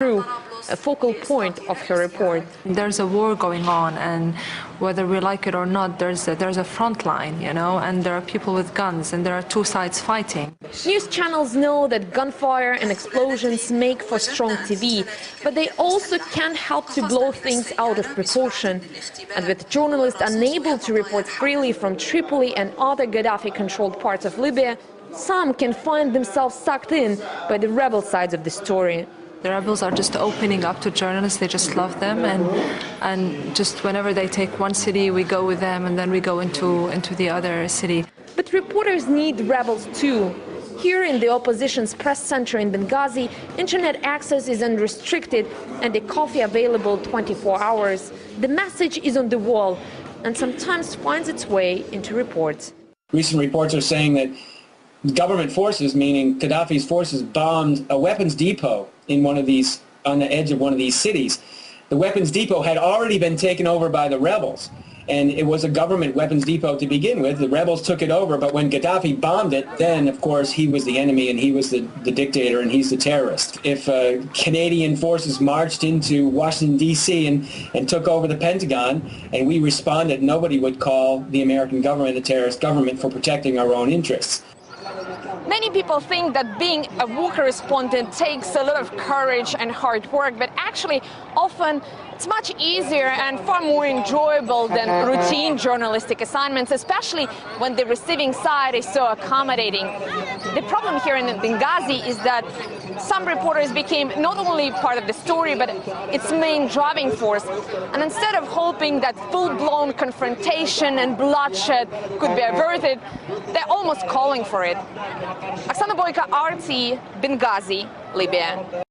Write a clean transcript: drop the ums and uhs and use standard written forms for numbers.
true a focal point of her report. There's a war going on, and whether we like it or not, there's a front line, and there are people with guns, and there are two sides fighting. News channels know that gunfire and explosions make for strong TV, but they also can't help to blow things out of proportion. And with journalists unable to report freely from Tripoli and other Gaddafi-controlled parts of Libya, some can find themselves sucked in by the rebel sides of the story. The rebels are just opening up to journalists. They just love them, and just whenever they take one city, we go with them, and then we go into the other city. But reporters need rebels too. Here in the opposition's press center in Benghazi, internet access is unrestricted and the coffee available 24 hours. The message is on the wall and sometimes finds its way into reports. Recent reports are saying that government forces, meaning Gaddafi's forces, bombed a weapons depot in on the edge of one of these cities. The weapons depot had already been taken over by the rebels, and it was a government weapons depot to begin with. The rebels took it over, but when Gaddafi bombed it, then of course he was the enemy and he was the dictator and he's the terrorist. If Canadian forces marched into Washington, D.C. and took over the Pentagon and we responded, nobody would call the American government a terrorist government for protecting our own interests. Many people think that being a war correspondent takes a lot of courage and hard work, but actually often it's much easier and far more enjoyable than routine journalistic assignments, especially when the receiving side is so accommodating. The problem here in Benghazi is that some reporters became not only part of the story, but its main driving force. And instead of hoping that full-blown confrontation and bloodshed could be averted, they're almost calling for it. Oksana Boyka, RT, Benghazi, Libya.